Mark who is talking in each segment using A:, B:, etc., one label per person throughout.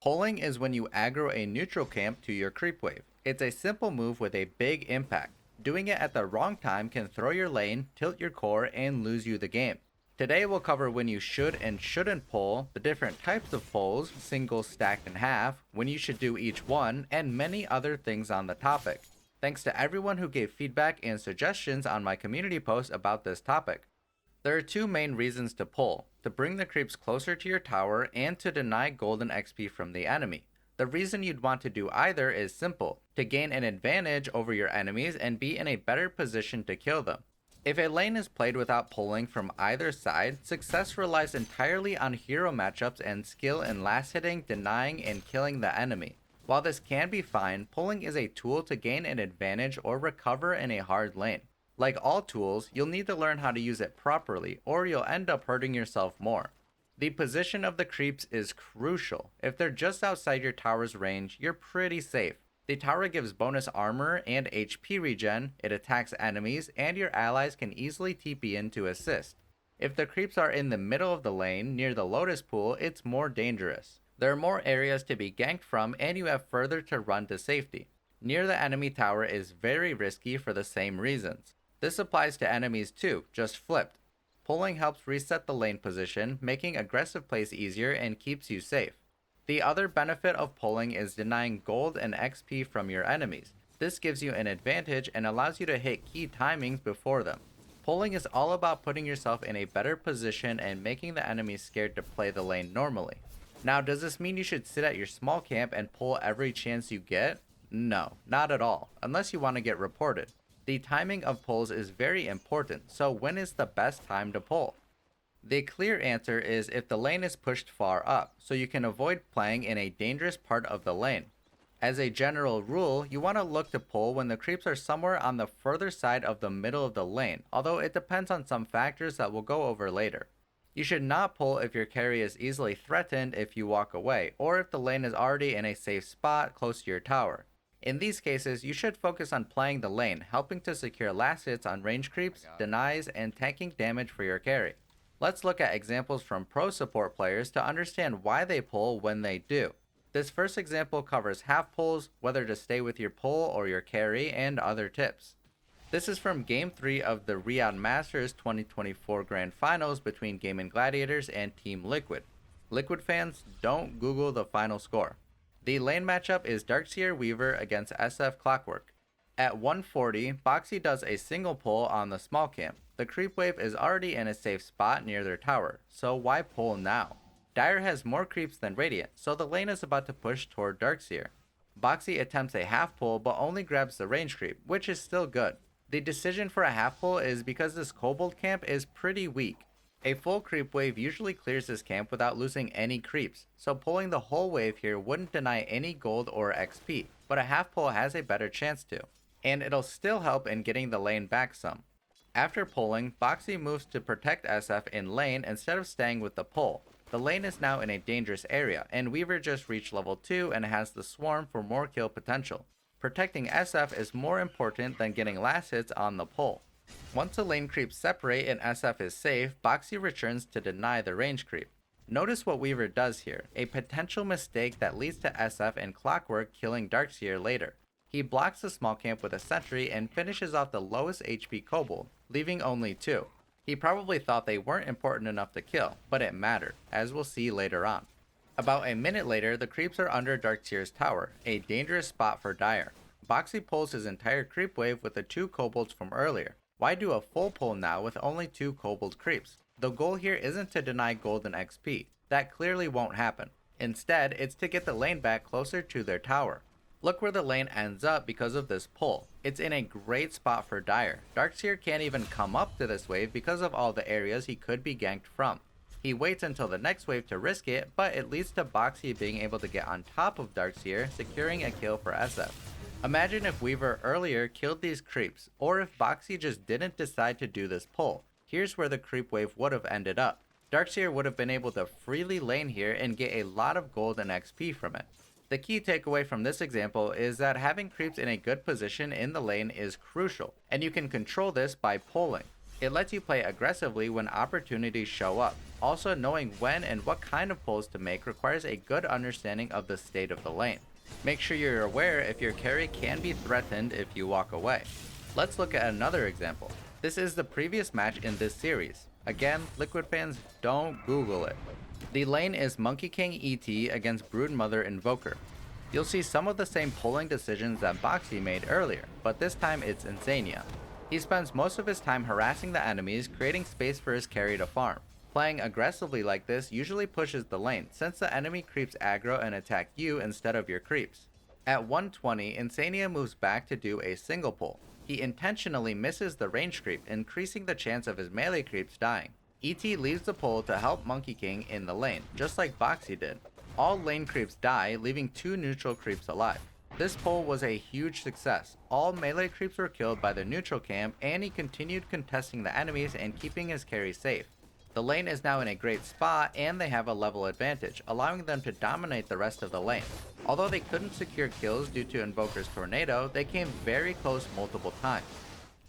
A: Pulling is when you aggro a neutral camp to your creep wave. It's a simple move with a big impact. Doing it at the wrong time can throw your lane, tilt your core, and lose you the game. Today we'll cover when you should and shouldn't pull, the different types of pulls, single, stacked, and half, when you should do each one, and many other things on the topic. Thanks to everyone who gave feedback and suggestions on my community post about this topic. There are two main reasons to pull: to bring the creeps closer to your tower and to deny golden XP from the enemy. The reason you'd want to do either is simple: to gain an advantage over your enemies and be in a better position to kill them. If a lane is played without pulling from either side, success relies entirely on hero matchups and skill in last hitting, denying, and killing the enemy. While this can be fine, pulling is a tool to gain an advantage or recover in a hard lane. Like all tools, you'll need to learn how to use it properly, or you'll end up hurting yourself more. The position of the creeps is crucial. If they're just outside your tower's range, you're pretty safe. The tower gives bonus armor and HP regen, it attacks enemies, and your allies can easily TP in to assist. If the creeps are in the middle of the lane, near the Lotus pool, it's more dangerous. There are more areas to be ganked from, and you have further to run to safety. Near the enemy tower is very risky for the same reasons. This applies to enemies too, just flipped. Pulling helps reset the lane position, making aggressive plays easier and keeps you safe. The other benefit of pulling is denying gold and XP from your enemies. This gives you an advantage and allows you to hit key timings before them. Pulling is all about putting yourself in a better position and making the enemy scared to play the lane normally. Now, does this mean you should sit at your small camp and pull every chance you get? No, not at all, unless you want to get reported. The timing of pulls is very important, so when is the best time to pull? The clear answer is if the lane is pushed far up, so you can avoid playing in a dangerous part of the lane. As a general rule, you want to look to pull when the creeps are somewhere on the further side of the middle of the lane, although it depends on some factors that we'll go over later. You should not pull if your carry is easily threatened if you walk away, or if the lane is already in a safe spot close to your tower. In these cases, you should focus on playing the lane, helping to secure last hits on range creeps, denies, and tanking damage for your carry. Let's look at examples from pro support players to understand why they pull when they do. This first example covers half pulls, whether to stay with your pull or your carry, and other tips. This is from Game 3 of the Riyadh Masters 2024 Grand Finals between Game & Gladiators and Team Liquid. Liquid fans, don't Google the final score. The lane matchup is Darkseer Weaver against SF Clockwork. At 140, Boxy does a single pull on the small camp. The creep wave is already in a safe spot near their tower, so why pull now? Dire has more creeps than Radiant, so the lane is about to push toward Darkseer. Boxy attempts a half pull but only grabs the range creep, which is still good. The decision for a half pull is because this kobold camp is pretty weak. A full creep wave usually clears this camp without losing any creeps, so pulling the whole wave here wouldn't deny any gold or XP, but a half pull has a better chance to. And it'll still help in getting the lane back some. After pulling, Boxy moves to protect SF in lane instead of staying with the pull. The lane is now in a dangerous area, and Weaver just reached level 2 and has the swarm for more kill potential. Protecting SF is more important than getting last hits on the pull. Once the lane creeps separate and SF is safe, Boxy returns to deny the range creep. Notice what Weaver does here, a potential mistake that leads to SF and Clockwork killing Darkseer later. He blocks the small camp with a sentry and finishes off the lowest HP kobold, leaving only 2. He probably thought they weren't important enough to kill, but it mattered, as we'll see later on. About a minute later, the creeps are under Darkseer's tower, a dangerous spot for Dire. Boxy pulls his entire creep wave with the 2 kobolds from earlier. Why do a full pull now with only 2 kobold creeps? The goal here isn't to deny gold and XP. That clearly won't happen. Instead, it's to get the lane back closer to their tower. Look where the lane ends up because of this pull. It's in a great spot for Dire. Darkseer can't even come up to this wave because of all the areas he could be ganked from. He waits until the next wave to risk it, but it leads to Boxy being able to get on top of Darkseer, securing a kill for SF. Imagine if Weaver earlier killed these creeps, or if Boxy just didn't decide to do this pull. Here's where the creep wave would have ended up. Darkseer would have been able to freely lane here and get a lot of gold and XP from it. The key takeaway from this example is that having creeps in a good position in the lane is crucial, and you can control this by pulling. It lets you play aggressively when opportunities show up. Also, knowing when and what kind of pulls to make requires a good understanding of the state of the lane. Make sure you're aware if your carry can be threatened if you walk away. Let's look at another example. This is the previous match in this series. Again, Liquid fans, don't Google it. The lane is Monkey King ET against Broodmother Invoker. You'll see some of the same pulling decisions that Boxy made earlier, but this time it's Insania. He spends most of his time harassing the enemies, creating space for his carry to farm. Playing aggressively like this usually pushes the lane, since the enemy creeps aggro and attack you instead of your creeps. At 120, Insania moves back to do a single pull. He intentionally misses the range creep, increasing the chance of his melee creeps dying. ET leaves the pull to help Monkey King in the lane, just like Boxy did. All lane creeps die, leaving 2 neutral creeps alive. This pull was a huge success. All melee creeps were killed by the neutral camp, and he continued contesting the enemies and keeping his carry safe. The lane is now in a great spot, and they have a level advantage, allowing them to dominate the rest of the lane. Although they couldn't secure kills due to Invoker's tornado, they came very close multiple times.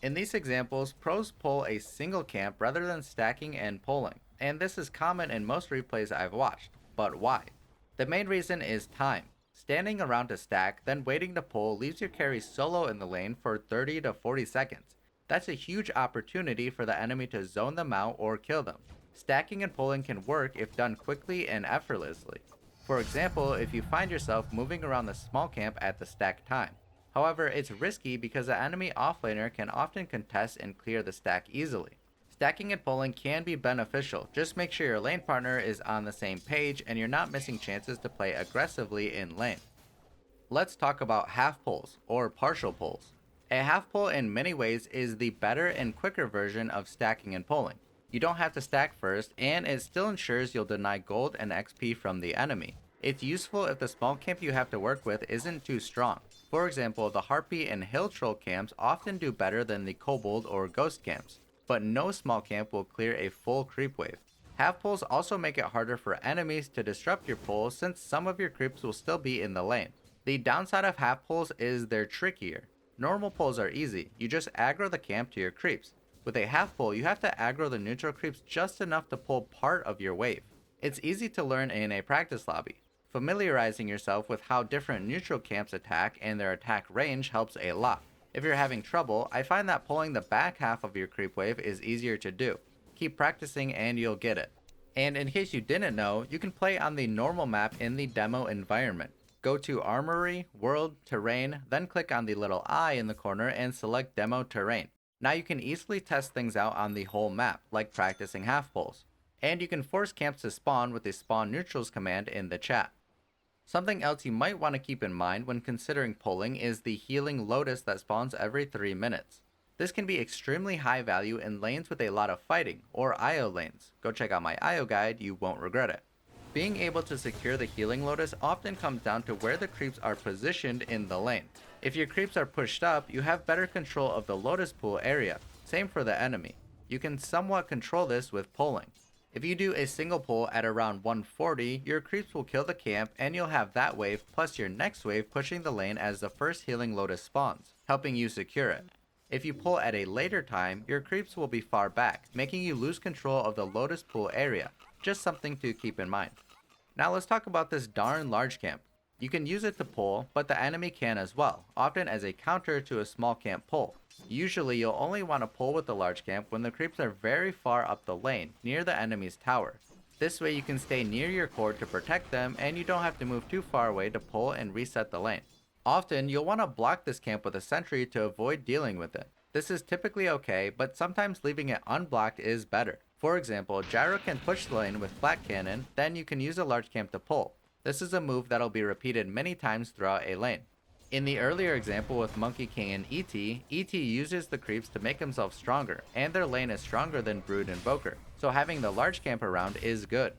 A: In these examples, pros pull a single camp rather than stacking and pulling, and this is common in most replays I've watched. But why? The main reason is time. Standing around to stack, then waiting to pull leaves your carry solo in the lane for 30 to 40 seconds. That's a huge opportunity for the enemy to zone them out or kill them. Stacking and pulling can work if done quickly and effortlessly. For example, if you find yourself moving around the small camp at the stack time. However, it's risky because the enemy offlaner can often contest and clear the stack easily. Stacking and pulling can be beneficial, just make sure your lane partner is on the same page and you're not missing chances to play aggressively in lane. Let's talk about half pulls, or partial pulls. A half pull in many ways is the better and quicker version of stacking and pulling. You don't have to stack first, and it still ensures you'll deny gold and XP from the enemy. It's useful if the small camp you have to work with isn't too strong. For example, the Harpy and Hill Troll camps often do better than the Kobold or Ghost camps, but no small camp will clear a full creep wave. Half pulls also make it harder for enemies to disrupt your pull since some of your creeps will still be in the lane. The downside of half pulls is they're trickier. Normal pulls are easy, you just aggro the camp to your creeps. With a half pull, you have to aggro the neutral creeps just enough to pull part of your wave. It's easy to learn in a practice lobby. Familiarizing yourself with how different neutral camps attack and their attack range helps a lot. If you're having trouble, I find that pulling the back half of your creep wave is easier to do. Keep practicing and you'll get it. And in case you didn't know, you can play on the normal map in the demo environment. Go to Armory, World, Terrain, then click on the little eye in the corner and select Demo Terrain. Now you can easily test things out on the whole map, like practicing half pulls. And you can force camps to spawn with the spawn neutrals command in the chat. Something else you might want to keep in mind when considering pulling is the healing Lotus that spawns every 3 minutes. This can be extremely high value in lanes with a lot of fighting, or IO lanes. Go check out my IO guide, you won't regret it. Being able to secure the healing Lotus often comes down to where the creeps are positioned in the lane. If your creeps are pushed up, you have better control of the Lotus pool area. Same for the enemy. You can somewhat control this with pulling. If you do a single pull at around 140, your creeps will kill the camp and you'll have that wave plus your next wave pushing the lane as the first healing Lotus spawns, helping you secure it. If you pull at a later time, your creeps will be far back, making you lose control of the Lotus pool area. Just something to keep in mind. Now let's talk about this darn large camp. You can use it to pull, but the enemy can as well, often as a counter to a small camp pull. Usually you'll only want to pull with the large camp when the creeps are very far up the lane, near the enemy's tower. This way you can stay near your core to protect them and you don't have to move too far away to pull and reset the lane. Often you'll want to block this camp with a sentry to avoid dealing with it. This is typically okay, but sometimes leaving it unblocked is better. For example, Gyro can push the lane with Flat Cannon, then you can use a large camp to pull. This is a move that'll be repeated many times throughout a lane. In the earlier example with Monkey King and ET uses the creeps to make himself stronger, and their lane is stronger than Brood Invoker, so having the large camp around is good.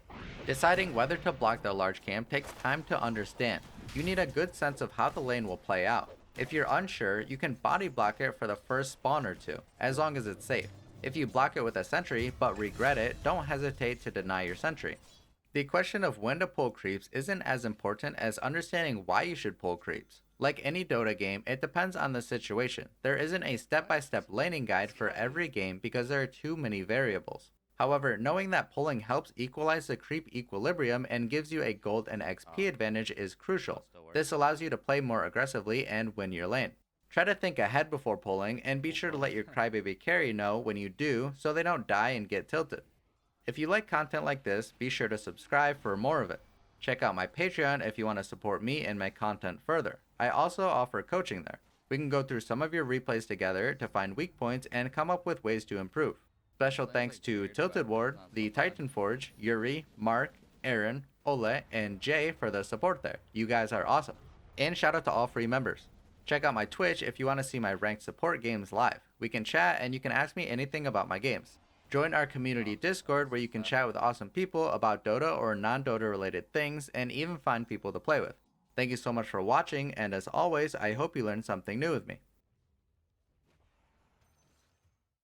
A: Deciding whether to block the large camp takes time to understand. You need a good sense of how the lane will play out. If you're unsure, you can body block it for the first spawn or two, as long as it's safe. If you block it with a sentry but regret it, don't hesitate to deny your sentry. The question of when to pull creeps isn't as important as understanding why you should pull creeps. Like any Dota game, it depends on the situation. There isn't a step-by-step laning guide for every game because there are too many variables. However, knowing that pulling helps equalize the creep equilibrium and gives you a gold and XP advantage is crucial. This allows you to play more aggressively and win your lane. Try to think ahead before pulling, and be sure to let your crybaby carry know when you do so they don't die and get tilted. If you like content like this, be sure to subscribe for more of it. Check out my Patreon if you want to support me and my content further. I also offer coaching there. We can go through some of your replays together to find weak points and come up with ways to improve. Special thanks to Tilted Ward, the Titan Forge, Yuri, Mark, Aaron, Ole, and Jay for the support there. You guys are awesome. And shout out to all free members. Check out my Twitch if you want to see my ranked support games live. We can chat and you can ask me anything about my games. Join our community Discord where you can chat with awesome people about Dota or non-Dota related things and even find people to play with. Thank you so much for watching, and as always, I hope you learned something new with me.